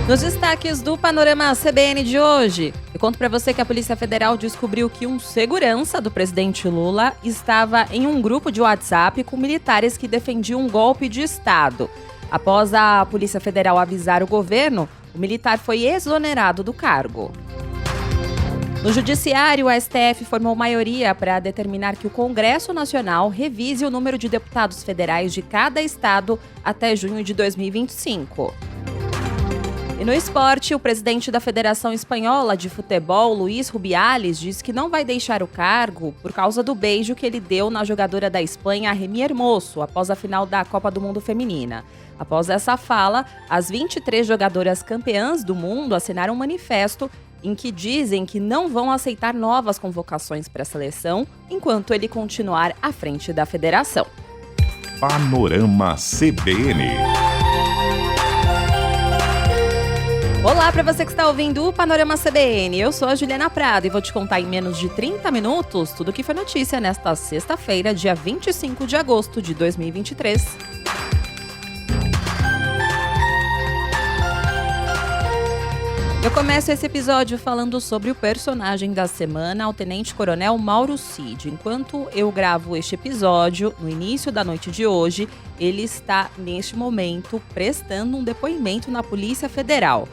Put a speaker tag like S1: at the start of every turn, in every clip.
S1: Nos destaques do Panorama CBN de hoje, eu conto para você que a Polícia Federal descobriu que um segurança do presidente Lula estava em um grupo de WhatsApp com militares que defendiam um golpe de Estado. Após a Polícia Federal avisar o governo, o militar foi exonerado do cargo. No Judiciário, o STF formou maioria para determinar que o Congresso Nacional revise o número de deputados federais de cada estado até junho de 2025. E no esporte, o presidente da Federação Espanhola de Futebol, Luís Rubiales, diz que não vai deixar o cargo por causa do beijo que ele deu na jogadora da Espanha, Remi Hermoso, após a final da Copa do Mundo Feminina. Após essa fala, as 23 jogadoras campeãs do mundo assinaram um manifesto em que dizem que não vão aceitar novas convocações para a seleção enquanto ele continuar à frente da federação.
S2: Panorama CBN.
S1: Olá para você que está ouvindo o Panorama CBN. Eu sou a Juliana Prado e vou te contar em menos de 30 minutos tudo o que foi notícia nesta sexta-feira, dia 25 de agosto de 2023. Eu começo esse episódio falando sobre o personagem da semana, o Tenente Coronel Mauro Cid. Enquanto eu gravo este episódio, no início da noite de hoje, ele está, neste momento, prestando um depoimento na Polícia Federal.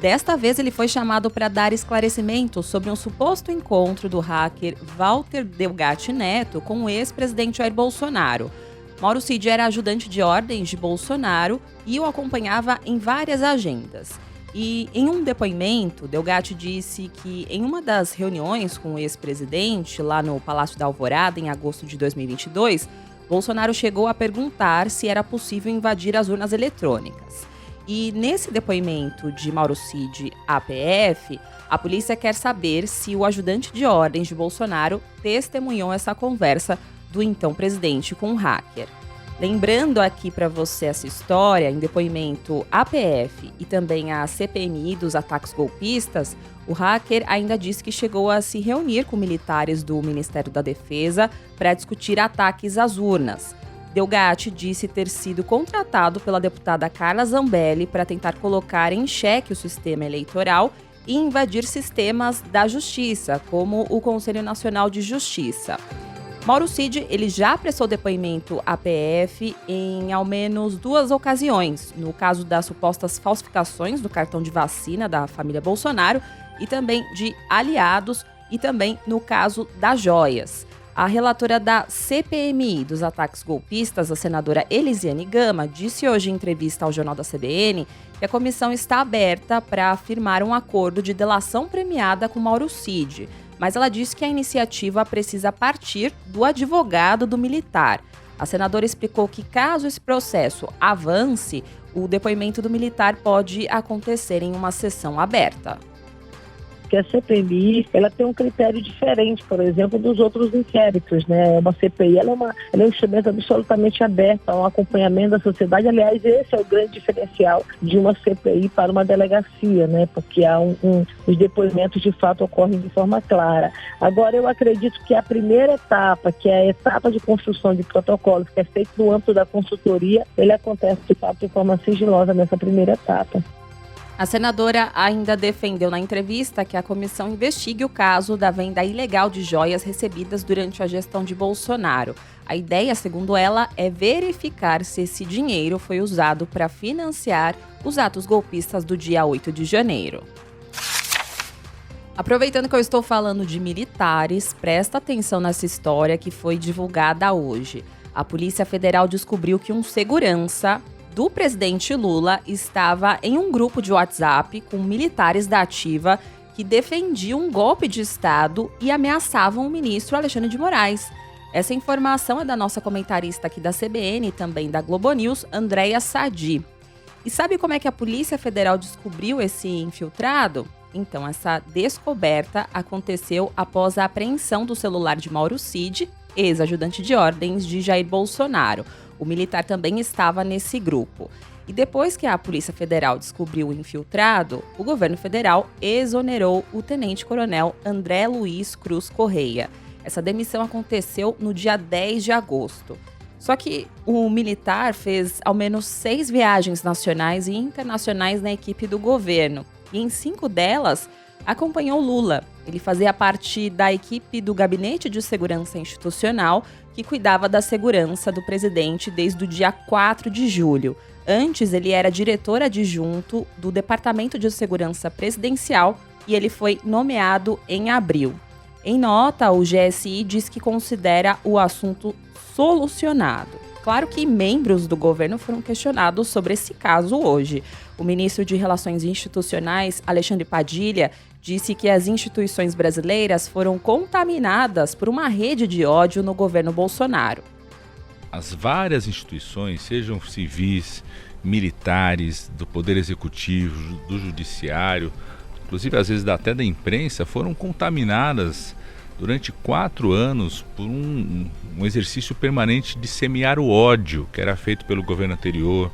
S1: Desta vez, ele foi chamado para dar esclarecimentos sobre um suposto encontro do hacker Walter Delgatti Neto com o ex-presidente Jair Bolsonaro. Mauro Cid era ajudante de ordens de Bolsonaro e o acompanhava em várias agendas. E em um depoimento, Delgatti disse que em uma das reuniões com o ex-presidente, lá no Palácio da Alvorada, em agosto de 2022, Bolsonaro chegou a perguntar se era possível invadir as urnas eletrônicas. E nesse depoimento de Mauro Cid à PF, a polícia quer saber se o ajudante de ordens de Bolsonaro testemunhou essa conversa do então presidente com o hacker. Lembrando aqui para você essa história, em depoimento à PF e também à CPMI dos ataques golpistas, o hacker ainda disse que chegou a se reunir com militares do Ministério da Defesa para discutir ataques às urnas. Delgatti disse ter sido contratado pela deputada Carla Zambelli para tentar colocar em xeque o sistema eleitoral e invadir sistemas da justiça, como o Conselho Nacional de Justiça. Mauro Cid, ele já prestou depoimento à PF em ao menos 2 ocasiões, no caso das supostas falsificações do cartão de vacina da família Bolsonaro e também de aliados e também no caso das joias. A relatora da CPMI dos ataques golpistas, a senadora Elisiane Gama, disse hoje em entrevista ao Jornal da CBN que a comissão está aberta para firmar um acordo de delação premiada com Mauro Cid, mas ela disse que a iniciativa precisa partir do advogado do militar. A senadora explicou que, caso esse processo avance, o depoimento do militar pode acontecer em uma sessão aberta.
S3: Que a CPMI, ela tem um critério diferente, por exemplo, dos outros inquéritos, né? Uma CPI, ela é um instrumento absolutamente aberto a um acompanhamento da sociedade. Aliás, esse é o grande diferencial de uma CPI para uma delegacia, né? Porque os depoimentos de fato ocorrem de forma clara. Agora, eu acredito que a primeira etapa, que é a etapa de construção de protocolos, que é feito no âmbito da consultoria, ele acontece de fato de forma sigilosa nessa primeira etapa.
S1: A senadora ainda defendeu na entrevista que a comissão investigue o caso da venda ilegal de joias recebidas durante a gestão de Bolsonaro. A ideia, segundo ela, é verificar se esse dinheiro foi usado para financiar os atos golpistas do dia 8 de janeiro. Aproveitando que eu estou falando de militares, presta atenção nessa história que foi divulgada hoje. A Polícia Federal descobriu que um segurança do presidente Lula estava em um grupo de WhatsApp com militares da ativa que defendiam um golpe de Estado e ameaçavam o ministro Alexandre de Moraes. Essa informação é da nossa comentarista aqui da CBN e também da Globo News, Andréia Sadi. E sabe como é que a Polícia Federal descobriu esse infiltrado? Então, essa descoberta aconteceu após a apreensão do celular de Mauro Cid, ex-ajudante de ordens de Jair Bolsonaro. O militar também estava nesse grupo. E depois que a Polícia Federal descobriu o infiltrado, o governo federal exonerou o tenente-coronel André Luiz Cruz Correia. Essa demissão aconteceu no dia 10 de agosto. Só que o militar fez ao menos 6 viagens nacionais e internacionais na equipe do governo. E em 5 delas, acompanhou Lula. Ele fazia parte da equipe do Gabinete de Segurança Institucional, que cuidava da segurança do presidente desde o dia 4 de julho. Antes, ele era diretor adjunto do Departamento de Segurança Presidencial e ele foi nomeado em abril. Em nota, o GSI diz que considera o assunto solucionado. Claro que membros do governo foram questionados sobre esse caso hoje. O ministro de Relações Institucionais, Alexandre Padilha, disse que as instituições brasileiras foram contaminadas por uma rede de ódio no governo Bolsonaro.
S4: As várias instituições, sejam civis, militares, do Poder Executivo, do Judiciário, inclusive às vezes até da imprensa, foram contaminadas durante 4 anos por um exercício permanente de semear o ódio que era feito pelo governo anterior,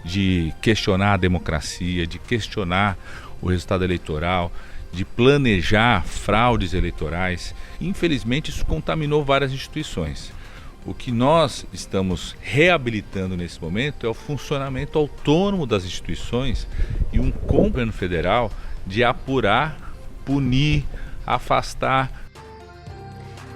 S4: de questionar a democracia, de questionar o resultado eleitoral, de planejar fraudes eleitorais. Infelizmente, isso contaminou várias instituições. O que nós estamos reabilitando nesse momento é o funcionamento autônomo das instituições e um governo federal de apurar, punir, afastar.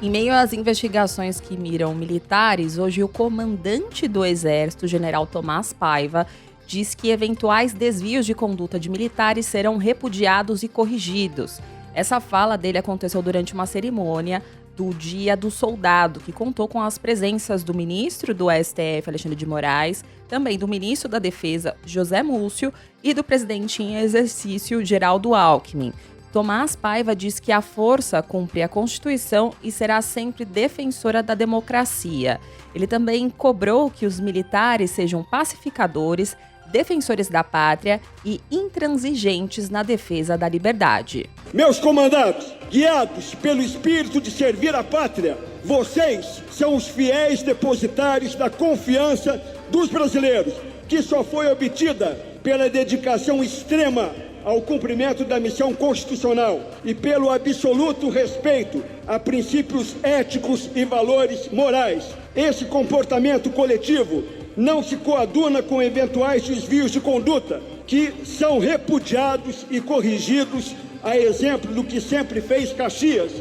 S1: Em meio às investigações que miram militares, hoje o comandante do Exército, general Tomás Paiva, diz que eventuais desvios de conduta de militares serão repudiados e corrigidos. Essa fala dele aconteceu durante uma cerimônia do Dia do Soldado, que contou com as presenças do ministro do STF, Alexandre de Moraes, também do ministro da Defesa, José Múcio, e do presidente em exercício, Geraldo Alckmin. Tomás Paiva diz que a força cumpre a Constituição e será sempre defensora da democracia. Ele também cobrou que os militares sejam pacificadores, defensores da pátria e intransigentes na defesa da liberdade.
S5: Meus comandados, guiados pelo espírito de servir a pátria, vocês são os fiéis depositários da confiança dos brasileiros, que só foi obtida pela dedicação extrema ao cumprimento da missão constitucional e pelo absoluto respeito a princípios éticos e valores morais. Esse comportamento coletivo não se coaduna com eventuais desvios de conduta, que são repudiados e corrigidos, a exemplo do que sempre fez Caxias.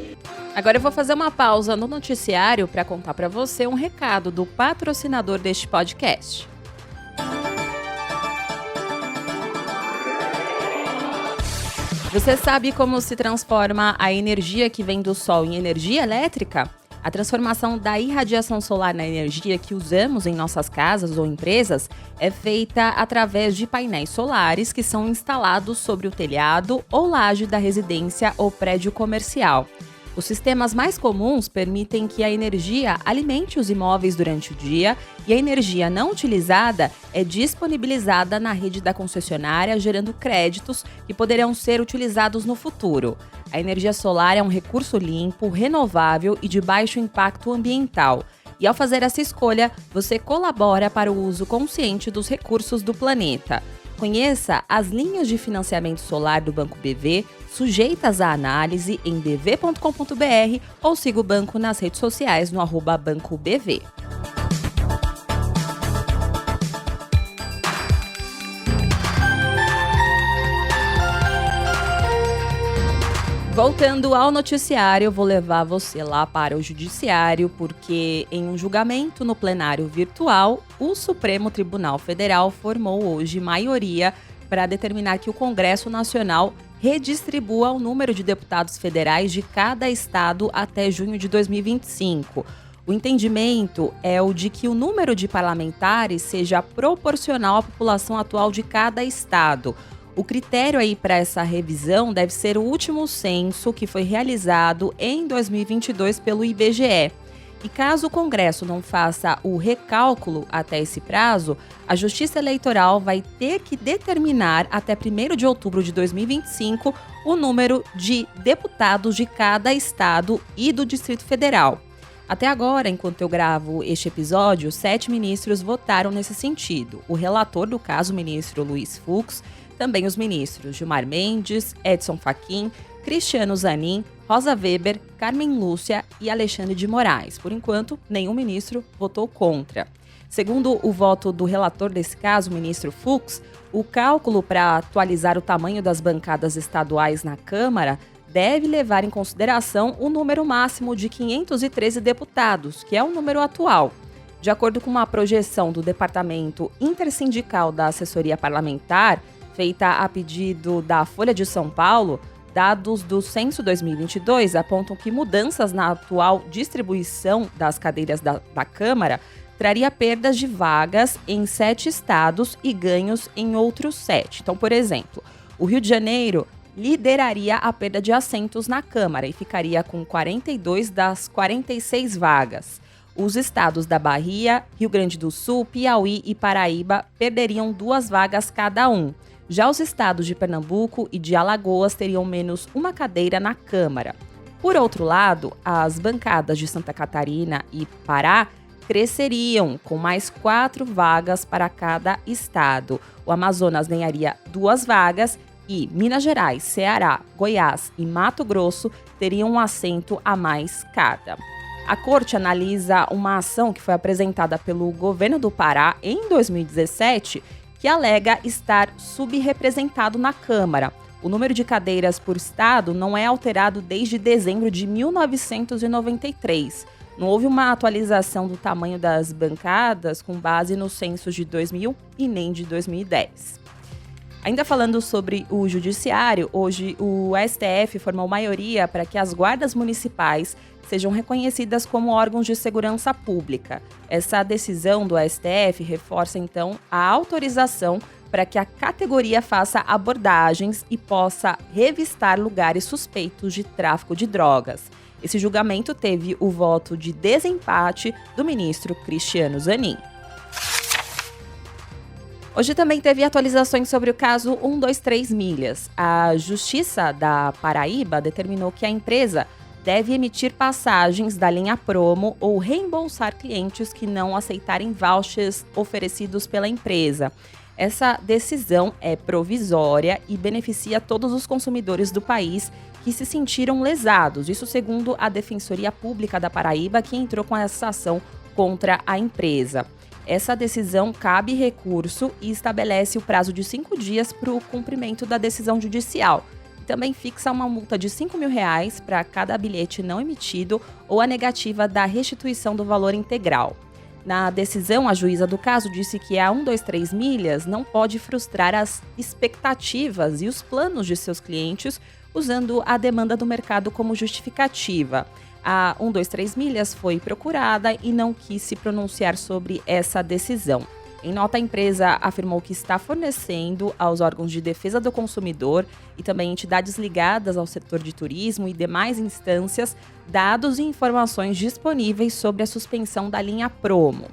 S1: Agora eu vou fazer uma pausa no noticiário para contar para você um recado do patrocinador deste podcast. Você sabe como se transforma a energia que vem do sol em energia elétrica? A transformação da irradiação solar na energia que usamos em nossas casas ou empresas é feita através de painéis solares que são instalados sobre o telhado ou laje da residência ou prédio comercial. Os sistemas mais comuns permitem que a energia alimente os imóveis durante o dia e a energia não utilizada é disponibilizada na rede da concessionária, gerando créditos que poderão ser utilizados no futuro. A energia solar é um recurso limpo, renovável e de baixo impacto ambiental. E ao fazer essa escolha, você colabora para o uso consciente dos recursos do planeta. Conheça as linhas de financiamento solar do Banco BV, sujeitas à análise em bv.com.br ou siga o banco nas redes sociais no @BancoBV. Voltando ao noticiário, vou levar você lá para o Judiciário, porque em um julgamento no plenário virtual, o Supremo Tribunal Federal formou hoje maioria para determinar que o Congresso Nacional redistribua o número de deputados federais de cada estado até junho de 2025. O entendimento é o de que o número de parlamentares seja proporcional à população atual de cada estado. O critério aí para essa revisão deve ser o último censo que foi realizado em 2022 pelo IBGE. E caso o Congresso não faça o recálculo até esse prazo, a Justiça Eleitoral vai ter que determinar até 1º de outubro de 2025 o número de deputados de cada estado e do Distrito Federal. Até agora, enquanto eu gravo este episódio, 7 ministros votaram nesse sentido. O relator do caso, o ministro Luiz Fux, também os ministros Gilmar Mendes, Edson Fachin, Cristiano Zanin, Rosa Weber, Carmen Lúcia e Alexandre de Moraes. Por enquanto, nenhum ministro votou contra. Segundo o voto do relator desse caso, o ministro Fux, o cálculo para atualizar o tamanho das bancadas estaduais na Câmara deve levar em consideração o número máximo de 513 deputados, que é o número atual. De acordo com uma projeção do Departamento Intersindical da Assessoria Parlamentar, feita a pedido da Folha de São Paulo, dados do Censo 2022 apontam que mudanças na atual distribuição das cadeiras da Câmara traria perdas de vagas em 7 estados e ganhos em outros 7. Então, por exemplo, o Rio de Janeiro lideraria a perda de assentos na Câmara e ficaria com 42 das 46 vagas. Os estados da Bahia, Rio Grande do Sul, Piauí e Paraíba perderiam 2 vagas cada um. Já os estados de Pernambuco e de Alagoas teriam menos uma cadeira na Câmara. Por outro lado, as bancadas de Santa Catarina e Pará cresceriam, com mais 4 vagas para cada estado. O Amazonas ganharia 2 vagas e Minas Gerais, Ceará, Goiás e Mato Grosso teriam um assento a mais cada. A Corte analisa uma ação que foi apresentada pelo governo do Pará em 2017, que alega estar subrepresentado na Câmara. O número de cadeiras por estado não é alterado desde dezembro de 1993. Não houve uma atualização do tamanho das bancadas com base nos censos de 2000 e nem de 2010. Ainda falando sobre o judiciário, hoje o STF formou maioria para que as guardas municipais sejam reconhecidas como órgãos de segurança pública. Essa decisão do STF reforça, então, a autorização para que a categoria faça abordagens e possa revistar lugares suspeitos de tráfico de drogas. Esse julgamento teve o voto de desempate do ministro Cristiano Zanin. Hoje também teve atualizações sobre o caso 123 Milhas. A Justiça da Paraíba determinou que a empresa deve emitir passagens da linha promo ou reembolsar clientes que não aceitarem vouchers oferecidos pela empresa. Essa decisão é provisória e beneficia todos os consumidores do país que se sentiram lesados. Isso segundo a Defensoria Pública da Paraíba, que entrou com essa ação contra a empresa. Essa decisão cabe recurso e estabelece o prazo de 5 dias para o cumprimento da decisão judicial. Também fixa uma multa de R$ 5.000 para cada bilhete não emitido ou a negativa da restituição do valor integral. Na decisão, a juíza do caso disse que a 123 Milhas não pode frustrar as expectativas e os planos de seus clientes usando a demanda do mercado como justificativa. A 123 Milhas foi procurada e não quis se pronunciar sobre essa decisão. Em nota, a empresa afirmou que está fornecendo aos órgãos de defesa do consumidor e também entidades ligadas ao setor de turismo e demais instâncias dados e informações disponíveis sobre a suspensão da linha promo.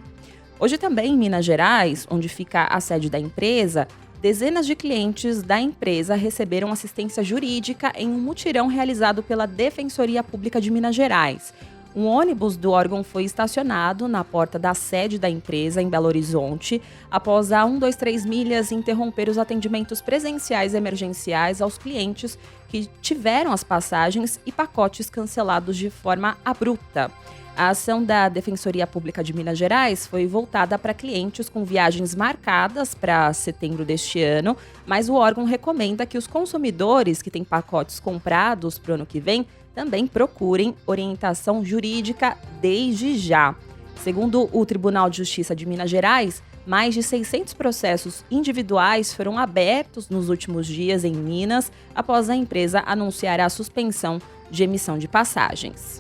S1: Hoje também em Minas Gerais, onde fica a sede da empresa, dezenas de clientes da empresa receberam assistência jurídica em um mutirão realizado pela Defensoria Pública de Minas Gerais. Um ônibus do órgão foi estacionado na porta da sede da empresa em Belo Horizonte, após a 123 Milhas interromper os atendimentos presenciais emergenciais aos clientes que tiveram as passagens e pacotes cancelados de forma abrupta. A ação da Defensoria Pública de Minas Gerais foi voltada para clientes com viagens marcadas para setembro deste ano, mas o órgão recomenda que os consumidores que têm pacotes comprados para o ano que vem também procurem orientação jurídica desde já. Segundo o Tribunal de Justiça de Minas Gerais, mais de 600 processos individuais foram abertos nos últimos dias em Minas, após a empresa anunciar a suspensão de emissão de passagens.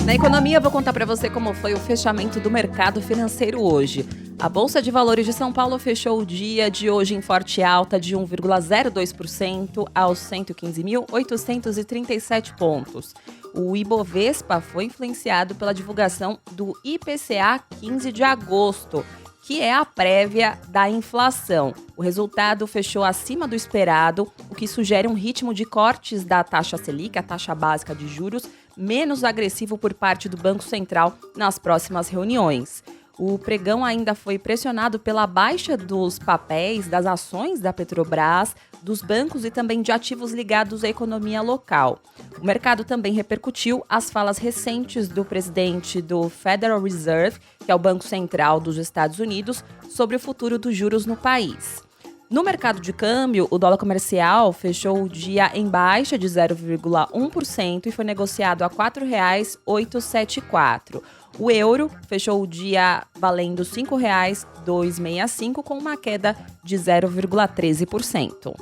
S1: Na economia, vou contar para você como foi o fechamento do mercado financeiro hoje. A Bolsa de Valores de São Paulo fechou o dia de hoje em forte alta de 1,02% aos 115.837 pontos. O Ibovespa foi influenciado pela divulgação do IPCA 15 de agosto, que é a prévia da inflação. O resultado fechou acima do esperado, o que sugere um ritmo de cortes da taxa Selic, a taxa básica de juros, menos agressivo por parte do Banco Central nas próximas reuniões. O pregão ainda foi pressionado pela baixa dos papéis, das ações da Petrobras, dos bancos e também de ativos ligados à economia local. O mercado também repercutiu as falas recentes do presidente do Federal Reserve, que é o Banco Central dos Estados Unidos, sobre o futuro dos juros no país. No mercado de câmbio, o dólar comercial fechou o dia em baixa de 0,1% e foi negociado a R$ 4,874. O euro fechou o dia valendo R$ 5,265, com uma queda de 0,13%.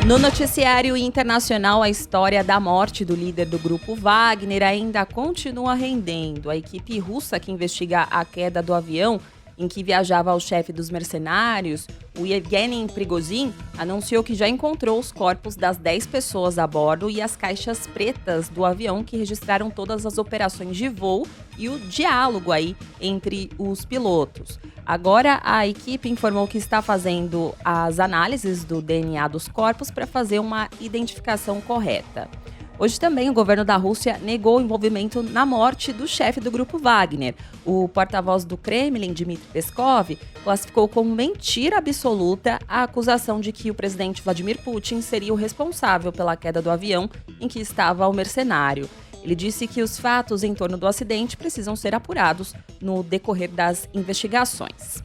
S1: No noticiário internacional, a história da morte do líder do grupo Wagner ainda continua rendendo. A equipe russa que investiga a queda do avião em que viajava o chefe dos mercenários, o Yevgeny Prigozhin, anunciou que já encontrou os corpos das 10 pessoas a bordo e as caixas pretas do avião que registraram todas as operações de voo e o diálogo aí entre os pilotos. Agora, a equipe informou que está fazendo as análises do DNA dos corpos para fazer uma identificação correta. Hoje também o governo da Rússia negou o envolvimento na morte do chefe do grupo Wagner. O porta-voz do Kremlin, Dmitry Peskov, classificou como mentira absoluta a acusação de que o presidente Vladimir Putin seria o responsável pela queda do avião em que estava o mercenário. Ele disse que os fatos em torno do acidente precisam ser apurados no decorrer das investigações.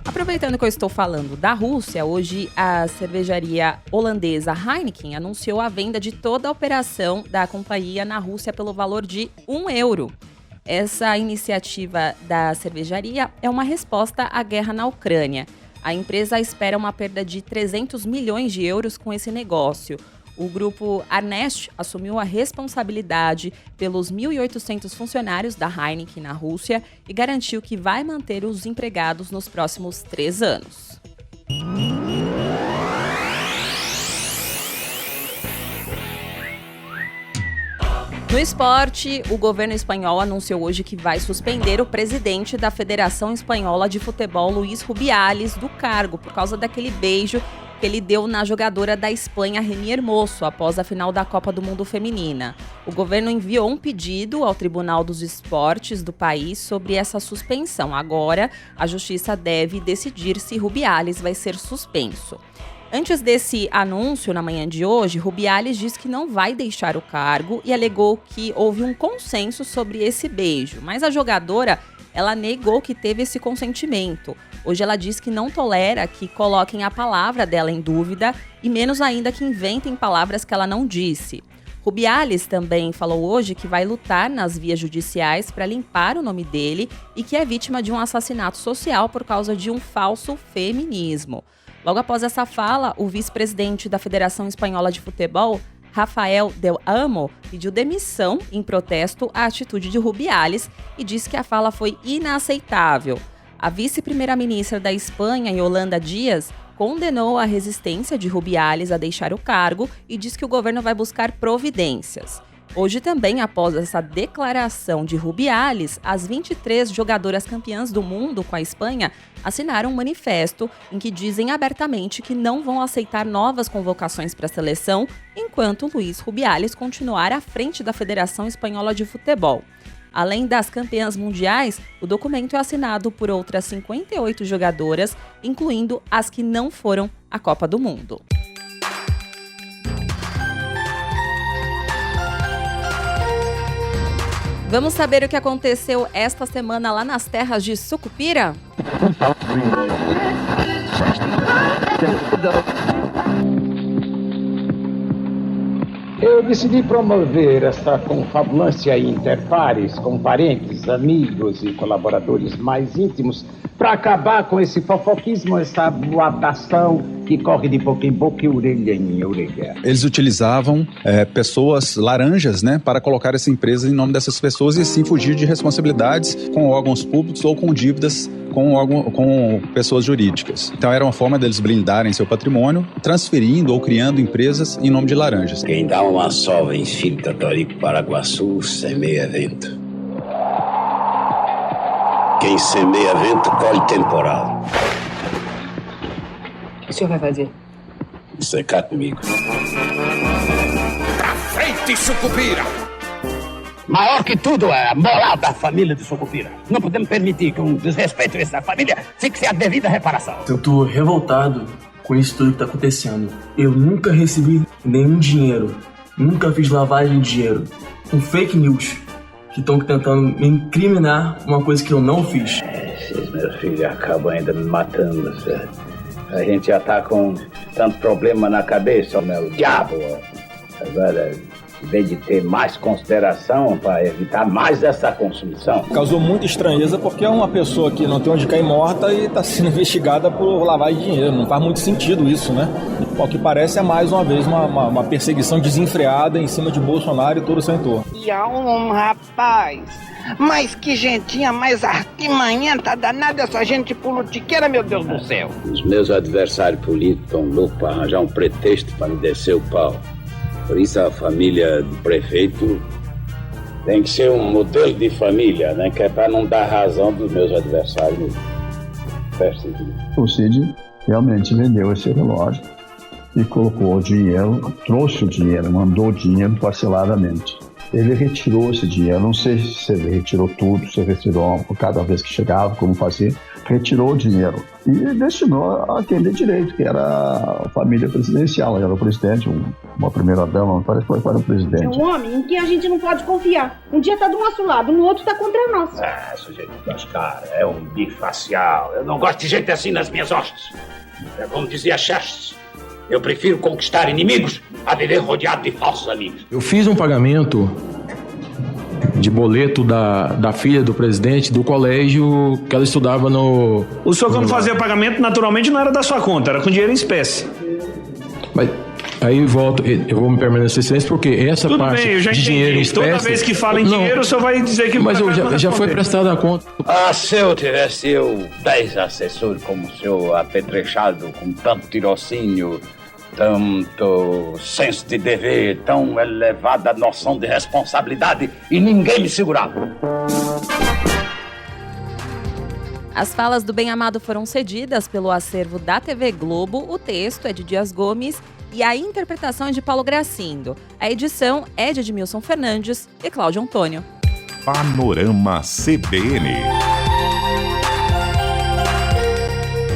S1: Aproveitando que eu estou falando da Rússia, hoje a cervejaria holandesa Heineken anunciou a venda de toda a operação da companhia na Rússia pelo valor de €1. Essa iniciativa da cervejaria é uma resposta à guerra na Ucrânia. A empresa espera uma perda de 300 milhões de euros com esse negócio. O grupo Arnest assumiu a responsabilidade pelos 1.800 funcionários da Heineken na Rússia e garantiu que vai manter os empregados nos próximos 3 anos. No esporte, o governo espanhol anunciou hoje que vai suspender o presidente da Federação Espanhola de Futebol, Luís Rubiales, do cargo por causa daquele beijo que ele deu na jogadora da Espanha, Reni Hermoso, após a final da Copa do Mundo Feminina. O governo enviou um pedido ao Tribunal dos Esportes do país sobre essa suspensão. Agora, a justiça deve decidir se Rubiales vai ser suspenso. Antes desse anúncio, na manhã de hoje, Rubiales disse que não vai deixar o cargo e alegou que houve um consenso sobre esse beijo. Mas a jogadora, ela negou que teve esse consentimento. Hoje ela diz que não tolera que coloquem a palavra dela em dúvida e menos ainda que inventem palavras que ela não disse. Rubiales também falou hoje que vai lutar nas vias judiciais para limpar o nome dele e que é vítima de um assassinato social por causa de um falso feminismo. Logo após essa fala, o vice-presidente da Federação Espanhola de Futebol, Rafael Del Amo, pediu demissão em protesto à atitude de Rubiales e disse que a fala foi inaceitável. A vice-primeira-ministra da Espanha, Yolanda Díaz, condenou a resistência de Rubiales a deixar o cargo e diz que o governo vai buscar providências. Hoje também, após essa declaração de Rubiales, as 23 jogadoras campeãs do mundo com a Espanha assinaram um manifesto em que dizem abertamente que não vão aceitar novas convocações para a seleção enquanto Luís Rubiales continuar à frente da Federação Espanhola de Futebol. Além das campeãs mundiais, o documento é assinado por outras 58 jogadoras, incluindo as que não foram à Copa do Mundo. Vamos saber o que aconteceu esta semana lá nas terras de Sucupira?
S6: Eu decidi promover esta confabulância interpares com parentes, amigos e colaboradores mais íntimos para acabar com esse fofoquismo, essa boatação que corre de boca em boca e orelha em orelha.
S7: Eles utilizavam pessoas laranjas, né, para colocar essa empresa em nome dessas pessoas e assim fugir de responsabilidades com órgãos públicos ou com dívidas com pessoas jurídicas. Então era uma forma deles blindarem seu patrimônio, transferindo ou criando empresas em nome de laranjas.
S8: Quem dá uma sova em Filho Torico Paraguaçu semeia vento. Quem semeia vento colhe temporal.
S9: O que o senhor vai fazer?
S8: Secar comigo.
S10: Pra frente, Sucupira!
S8: Maior que tudo é a moral da família de Sucupira. Não podemos permitir que um desrespeito a essa família fique sem a devida reparação.
S9: Eu tô revoltado com isso tudo que tá acontecendo. Eu nunca recebi nenhum dinheiro. Nunca fiz lavagem de dinheiro. Com fake news que estão tentando me incriminar uma coisa que eu não fiz.
S8: Esses meus filhos acabam ainda me matando, certo? A gente já tá com tanto problema na cabeça, meu diabo. Agora, em vez de ter mais consideração para evitar mais essa consumição.
S10: Causou muita estranheza porque é uma pessoa que não tem onde cair morta e está sendo investigada por lavagem de dinheiro. Não faz muito sentido isso, né? O que parece é mais uma vez uma perseguição desenfreada em cima de Bolsonaro e todo o seu entorno.
S11: E rapaz, mas que gentinha mais artimanhenta danada essa gente politiqueira, meu Deus do céu.
S8: Os meus adversários políticos estão loucos para arranjar um pretexto para me descer o pau. Por isso a família do prefeito tem que ser um modelo de família, né? Que é para não dar razão dos meus adversários.
S12: O Cid realmente vendeu esse relógio e colocou o dinheiro, trouxe o dinheiro, mandou o dinheiro parceladamente. Ele retirou esse dinheiro, não sei se ele retirou tudo, se retirou por cada vez que chegava, como fazia, retirou o dinheiro e destinou àquele direito, que era a família presidencial. Era o presidente, uma primeira-dama, não parece que foi o presidente.
S13: É um homem em que a gente não pode confiar. Um dia tá do nosso lado, no outro tá contra nós.
S8: Sujeito das caras, é um bifacial. Eu não gosto de gente assim nas minhas hostes. É como dizia Xerxes, eu prefiro conquistar inimigos a viver rodeado de falsos amigos.
S14: Eu fiz um pagamento de boleto da filha do presidente do colégio que ela estudava no...
S15: O senhor, quando fazia pagamento, naturalmente não era da sua conta, era com dinheiro em espécie.
S14: Mas aí eu vou me permanecer em silêncio porque essa
S15: tudo
S14: parte
S15: bem, eu já
S14: de
S15: entendi.
S14: dinheiro em espécie...
S15: Toda vez que fala em dinheiro, o senhor vai dizer que...
S14: Mas já foi prestado a conta.
S8: Se eu tivesse 10 assessores como o senhor, apetrechado com tanto tirocínio, tanto senso de dever, tão elevada noção de responsabilidade e ninguém me segurava.
S1: As falas do bem-amado foram cedidas pelo acervo da TV Globo, o texto é de Dias Gomes e a interpretação é de Paulo Gracindo. A edição é de Edmilson Fernandes e Cláudio Antônio.
S2: Panorama CBN.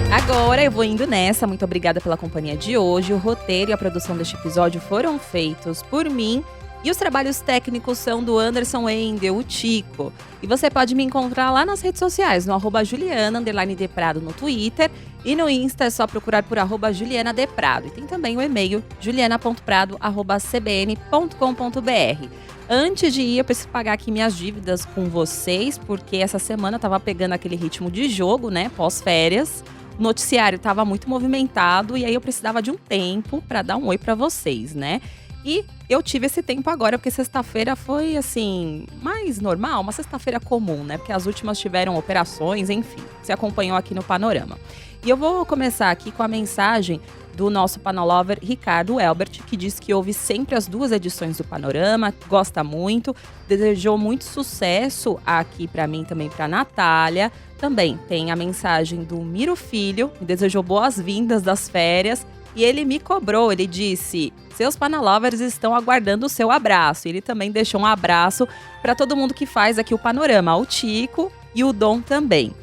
S1: Agora eu vou indo nessa, muito obrigada pela companhia de hoje. O roteiro e a produção deste episódio foram feitos por mim e os trabalhos técnicos são do Anderson Wendel, o Tico. E você pode me encontrar lá nas redes sociais, no @Juliana_Deprado no Twitter e no Insta é só procurar por @JulianaDeprado. E tem também o e-mail juliana.prado@cbn.com.br. Antes de ir, eu preciso pagar aqui minhas dívidas com vocês, porque essa semana eu tava pegando aquele ritmo de jogo, né, pós-férias. O noticiário estava muito movimentado e aí eu precisava de um tempo para dar um oi para vocês, né? E eu tive esse tempo agora, porque sexta-feira foi, assim, mais normal, uma sexta-feira comum, né? Porque as últimas tiveram operações, enfim, você acompanhou aqui no Panorama. E eu vou começar aqui com a mensagem do nosso Panolover Ricardo Elbert, que diz que ouve sempre as 2 edições do Panorama, gosta muito, desejou muito sucesso aqui para mim, também para Natália. Também tem a mensagem do Miro Filho, me desejou boas-vindas das férias e ele me cobrou, ele disse: seus Panolovers estão aguardando o seu abraço. Ele também deixou um abraço para todo mundo que faz aqui o Panorama, o Tico e o Dom também.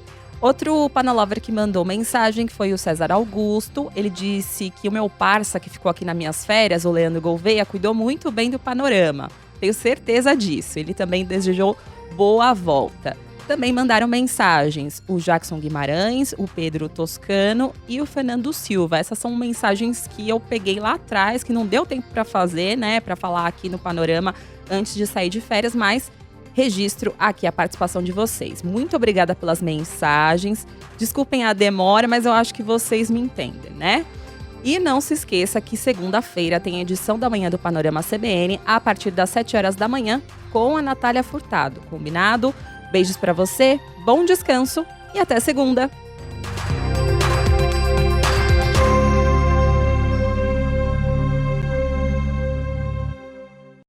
S1: Outro Panolover que mandou mensagem, que foi o César Augusto, ele disse que o meu parça que ficou aqui nas minhas férias, o Leandro Gouveia, cuidou muito bem do Panorama. Tenho certeza disso. Ele também desejou boa volta. Também mandaram mensagens o Jackson Guimarães, o Pedro Toscano e o Fernando Silva. Essas são mensagens que eu peguei lá atrás, que não deu tempo para fazer, né, para falar aqui no Panorama antes de sair de férias, mas registro aqui a participação de vocês. Muito obrigada pelas mensagens. Desculpem a demora, mas eu acho que vocês me entendem, né? E não se esqueça que segunda-feira tem a edição da manhã do Panorama CBN a partir das 7 horas da manhã com a Natália Furtado. Combinado? Beijos pra você, bom descanso e até segunda!